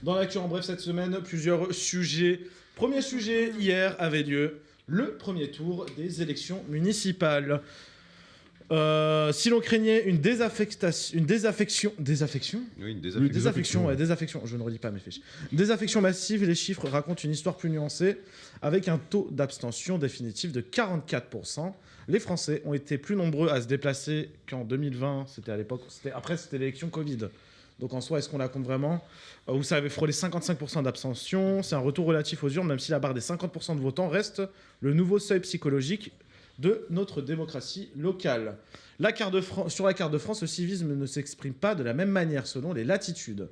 Dans l'actu en bref cette semaine, plusieurs sujets. Premier sujet, hier avait lieu le premier tour des élections municipales. Si l'on craignait une désaffection, je ne redis pas mes fiches. Désaffection massive, les chiffres racontent une histoire plus nuancée, avec un taux d'abstention définitif de 44%. Les Français ont été plus nombreux à se déplacer qu'en 2020, c'était à l'époque, c'était l'élection Covid. Donc en soi, est-ce qu'on la compte vraiment? Où ça avait frôlé 55% d'abstention, c'est un retour relatif aux urnes, même si la barre des 50% de votants reste le nouveau seuil psychologique de notre démocratie locale. Sur la carte de France, le civisme ne s'exprime pas de la même manière selon les latitudes.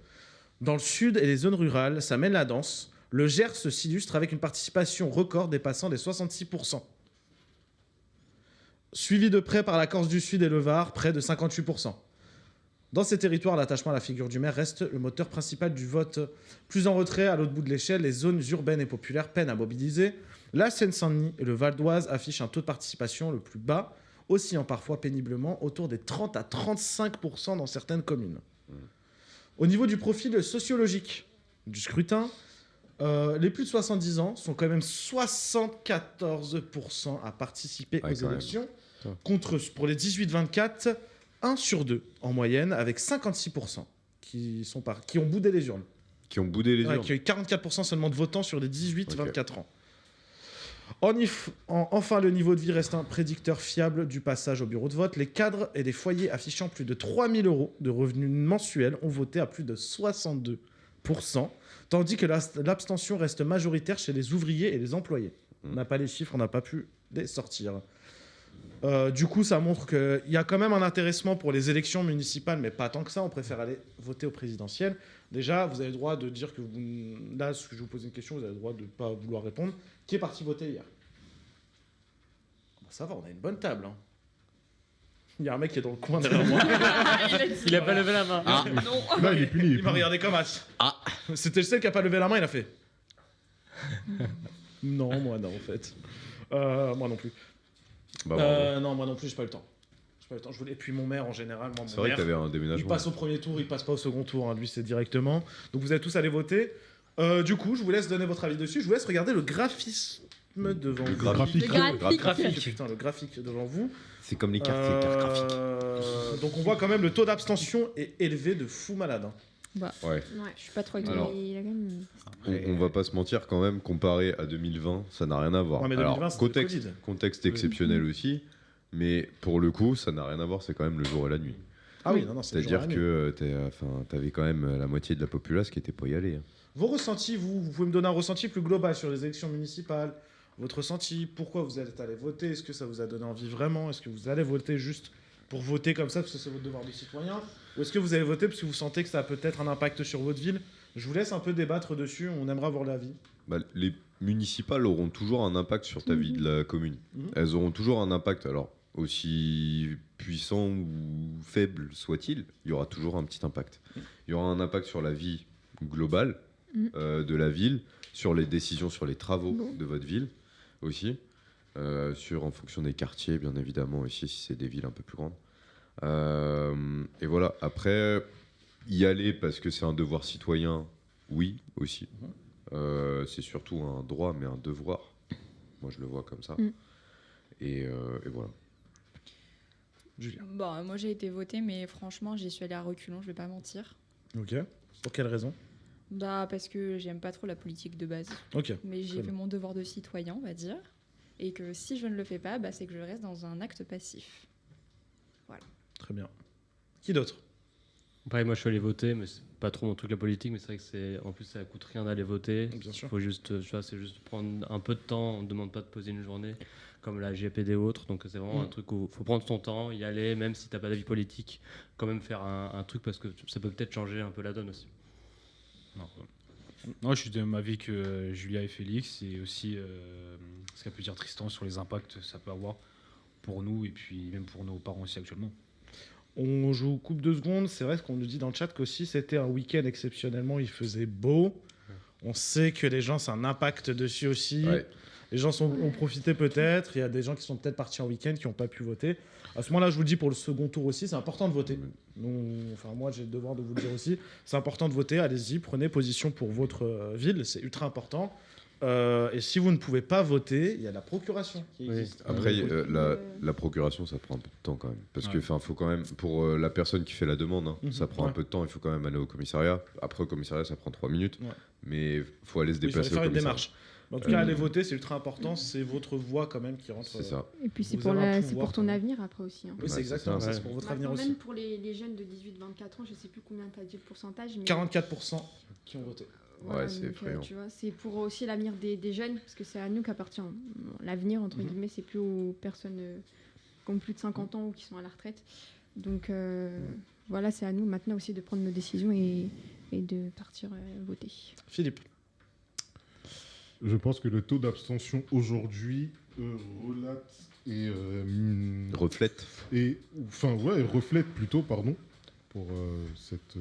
Dans le sud et les zones rurales, ça mène la danse. Le Gers s'illustre avec une participation record dépassant les 66%. Suivi de près par la Corse du Sud et le Var, près de 58%. Dans ces territoires, l'attachement à la figure du maire reste le moteur principal du vote. Plus en retrait, à l'autre bout de l'échelle, les zones urbaines et populaires peinent à mobiliser. La Seine-Saint-Denis et le Val d'Oise affichent un taux de participation le plus bas, oscillant parfois péniblement autour des 30 à 35% dans certaines communes. Au niveau du profil sociologique du scrutin, les plus de 70 ans sont quand même 74% à participer aux élections, contre, pour les 18-24, 1 sur 2 en moyenne, avec 56% qui ont boudé les urnes. Qui ont boudé les urnes. Qui ont eu 44% seulement de votants sur les 18-24 ans. Enfin, le niveau de vie reste un prédicteur fiable du passage au bureau de vote. Les cadres et les foyers affichant plus de 3 000 € de revenus mensuels ont voté à plus de 62%, tandis que l'abstention reste majoritaire chez les ouvriers et les employés. On n'a pas les chiffres, on n'a pas pu les sortir. Du coup, ça montre qu'il y a quand même un intéressement pour les élections municipales, mais pas tant que ça. On préfère aller voter au présidentiel. Déjà, vous avez le droit de dire que là, ce que je vous pose une question, vous avez le droit de ne pas vouloir répondre. Qui est parti voter hier? Ça va, on a une bonne table. Hein. Il y a un mec qui est dans le coin derrière moi. Il a pas levé la main. Ah non. Là, il est puni. Il m'a regardé comme as. Ah. C'était le seul qui a pas levé la main, il a fait. Non, moi non, en fait. Moi non plus. Non, moi non plus, j'ai pas eu le temps. Et puis mon maire en général, c'est vrai que t'avais un déménagement. Il passe au premier tour, il passe pas au second tour. Hein. Lui, c'est directement. Donc vous êtes tous allés voter. Du coup, je vous laisse donner votre avis dessus. Je vous laisse regarder le graphisme devant vous. Le graphique. Putain, le graphique devant vous. C'est comme les cartes, c'est cartes graphiques. Donc on voit quand même le taux d'abstention est élevé de fou malade. Hein. Bah, ouais. Je suis pas trop avec on va pas se mentir quand même, comparé à 2020, ça n'a rien à voir. Ouais, mais 2020, alors, contexte exceptionnel aussi, mais pour le coup, ça n'a rien à voir, c'est quand même le jour et la nuit. Ah oui, non, c'est c'est-à-dire que t'avais quand même la moitié de la populace qui était pas y aller. Hein. Vos ressentis, vous pouvez me donner un ressenti plus global sur les élections municipales. Votre ressenti, pourquoi vous êtes allé voter? Est-ce que ça vous a donné envie vraiment? Est-ce que vous allez voter juste pour voter comme ça, parce que c'est votre devoir de citoyen? Ou est-ce que vous allez voter parce que vous sentez que ça a peut-être un impact sur votre ville? Je vous laisse un peu débattre dessus, on aimerait avoir l'avis. Les municipales auront toujours un impact sur ta vie de la commune. Elles auront toujours un impact, alors aussi puissant ou faible soit-il, il y aura toujours un petit impact. Il y aura un impact sur la vie globale de la ville, sur les décisions, sur les travaux de votre ville aussi, en fonction des quartiers, bien évidemment aussi, si c'est des villes un peu plus grandes. Et voilà, après, y aller parce que c'est un devoir citoyen, oui, aussi. C'est surtout un droit, mais un devoir. Moi, je le vois comme ça. Et voilà. Julien. Bon, moi, j'ai été votée, mais franchement, j'y suis allée à reculons, je vais pas mentir. Ok. Pour quelle raison? Parce que j'aime pas trop la politique de base. Ok. Mais j'ai fait mon devoir de citoyen, on va dire. Et que si je ne le fais pas, c'est que je reste dans un acte passif. Voilà. Très bien. Qui d'autre? Pareil, moi je suis allé voter, mais c'est pas trop mon truc la politique, mais c'est vrai que en plus ça coûte rien d'aller voter. Bien sûr. Faut juste, c'est juste prendre un peu de temps. On ne demande pas de poser une journée comme la GPD ou autre, donc c'est vraiment un truc où faut prendre son temps, y aller, même si t'as pas d'avis politique, quand même faire un truc parce que ça peut peut-être changer un peu la donne aussi. Non, je suis de même avis que Julia et Félix, et aussi ce qu'a pu dire Tristan sur les impacts que ça peut avoir pour nous et puis même pour nos parents aussi actuellement. On joue coupe 2 secondes. C'est vrai qu'on nous dit dans le chat qu'aussi c'était un week-end exceptionnellement, il faisait beau. On sait que les gens, c'est un impact dessus aussi. Ouais. Les gens ont profité peut-être. Il y a des gens qui sont peut-être partis en week-end qui n'ont pas pu voter. À ce moment-là, je vous le dis pour le second tour aussi, c'est important de voter. Moi, j'ai le devoir de vous le dire aussi. C'est important de voter. Allez-y, prenez position pour votre ville. C'est ultra important. Et si vous ne pouvez pas voter, il y a la procuration qui existe. Après, la procuration, ça prend un peu de temps quand même. Parce que, faut quand même, pour la personne qui fait la demande, ça prend un peu de temps. Il faut quand même aller au commissariat. Après, au commissariat, ça prend 3 minutes. Ouais. Mais il faut aller se déplacer faire au une commissariat. démarche. En tout cas, aller voter, c'est ultra important. C'est votre voix quand même qui rentre. C'est ça. Et puis c'est Vous pour, avez un c'est pouvoir, pour ton avenir après aussi. Oui, c'est exactement ça. C'est pour votre avenir aussi. Même pour les jeunes de 18-24 ans, je sais plus combien tu as dit le pourcentage. Mais... 44% qui ont voté. Voilà, c'est effrayant. tu vois, c'est pour aussi l'avenir des jeunes, parce que c'est à nous qu'appartient l'avenir, entre guillemets, c'est plus aux personnes qui ont plus de 50 ans ou qui sont à la retraite. Donc voilà, c'est à nous maintenant aussi de prendre nos décisions et de partir voter. Philippe. Je pense que le taux d'abstention aujourd'hui reflète plutôt, pardon, pour cette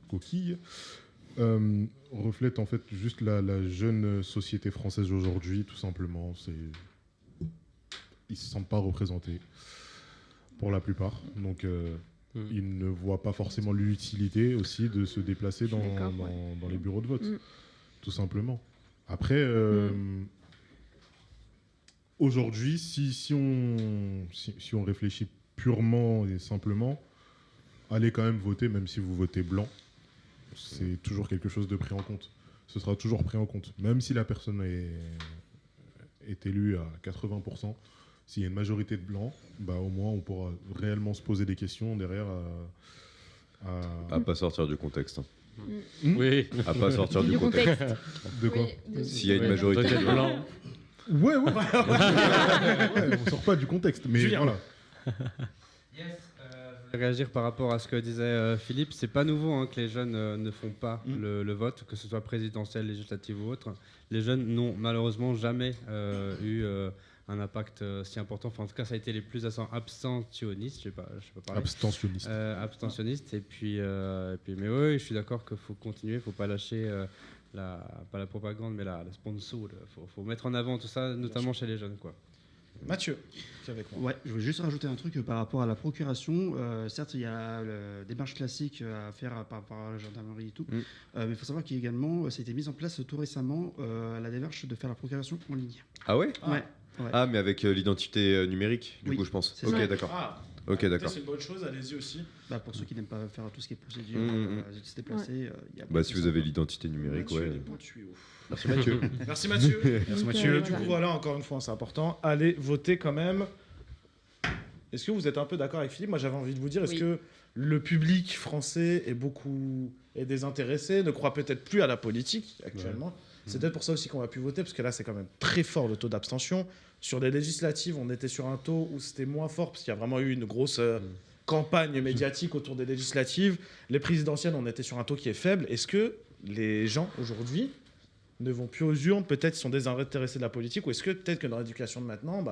coquille. Reflète en fait juste la jeune société française aujourd'hui, tout simplement. Ils se sentent pas représentés pour la plupart, donc ils ne voient pas forcément l'utilité aussi de se déplacer dans les bureaux de vote, tout simplement. Après, aujourd'hui, si on réfléchit purement et simplement, allez quand même voter, même si vous votez blanc. C'est toujours quelque chose de pris en compte. Ce sera toujours pris en compte. Même si la personne est élue à 80%, s'il y a une majorité de blancs, au moins on pourra réellement se poser des questions derrière. À pas sortir du contexte. Oui. À pas sortir du contexte. De quoi? S'il y a une majorité de blancs. Ouais. On sort pas du contexte. Mais Julien. voilà. Je vais réagir par rapport à ce que disait Philippe. C'est pas nouveau que les jeunes ne font pas le vote, que ce soit présidentiel, législatif ou autre. Les jeunes n'ont malheureusement jamais eu un impact si important. Enfin, en tout cas, ça a été les plus abstentionnistes. Je sais pas parler. Abstentionnistes. Et puis, mais oui, je suis d'accord qu'il faut continuer. Il faut pas lâcher pas la propagande, mais la sponsor. Faut mettre en avant tout ça, notamment chez les jeunes, quoi. Mathieu, qui est avec moi. Ouais, je veux juste rajouter un truc par rapport à la procuration. Certes, il y a la démarche classique à faire par rapport à la gendarmerie et tout, mais il faut savoir qu'également, ça a été mis en place tout récemment la démarche de faire la procuration en ligne. Ah ouais? Ouais. Ah, mais avec l'identité numérique, du Oui, coup, je pense. c'est Ok, ça. d'accord. Ok, d'accord. C'est une bonne chose, allez-y aussi. Pour ceux qui n'aiment pas faire tout ce qui est procédure, se déplacer, il y a Si vous avez l'identité numérique, Mathieu, ouais. les bons tuyaux. Merci Mathieu. Merci Mathieu. Merci Mathieu. Du coup, voilà, encore une fois, c'est important. Allez voter quand même. Est-ce que vous êtes un peu d'accord avec Philippe? Moi, j'avais envie de vous dire, est-ce que le public français est désintéressé, ne croit peut-être plus à la politique actuellement? C'est peut-être pour ça aussi qu'on va plus voter, parce que là, c'est quand même très fort le taux d'abstention. Sur les législatives, on était sur un taux où c'était moins fort, parce qu'il y a vraiment eu une grosse campagne médiatique autour des législatives. Les présidentielles, on était sur un taux qui est faible. Est-ce que les gens, aujourd'hui, ne vont plus aux urnes, peut-être ils sont désintéressés de la politique, ou est-ce que peut-être que dans l'éducation de maintenant,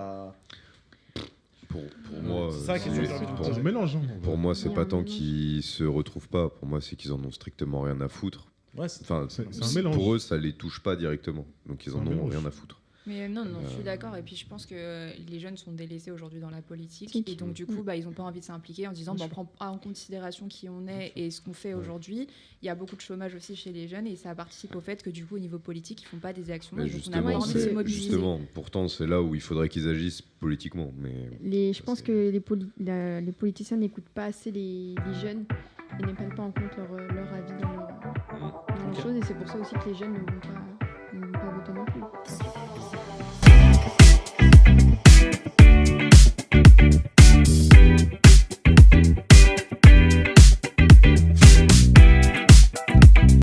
Pour moi, c'est ça la question que j'ai envie de vous poser. Mélange. Pour moi, c'est pas tant qu'ils se retrouvent pas. Pour moi, c'est qu'ils en ont strictement rien à foutre. Ouais, c'est un mélange. Pour eux, ça les touche pas directement. Donc ils en ont mélange. rien à foutre. Mais non, je suis d'accord. Et puis je pense que les jeunes sont délaissés aujourd'hui dans la politique. Et donc du coup, ils n'ont pas envie de s'impliquer en se disant on prend pas en considération qui on est et ce qu'on fait aujourd'hui. Il y a beaucoup de chômage aussi chez les jeunes et ça participe au fait que du coup, au niveau politique, ils font pas des actions. Mais donc on n'a pas envie de se mobiliser. justement, pourtant, c'est là où il faudrait qu'ils agissent politiquement. Mais Je pense que les politiciens n'écoutent pas assez les jeunes et ne prennent pas en compte leur avis dans les choses. Et c'est pour ça aussi que les jeunes ne vont pas voter non plus.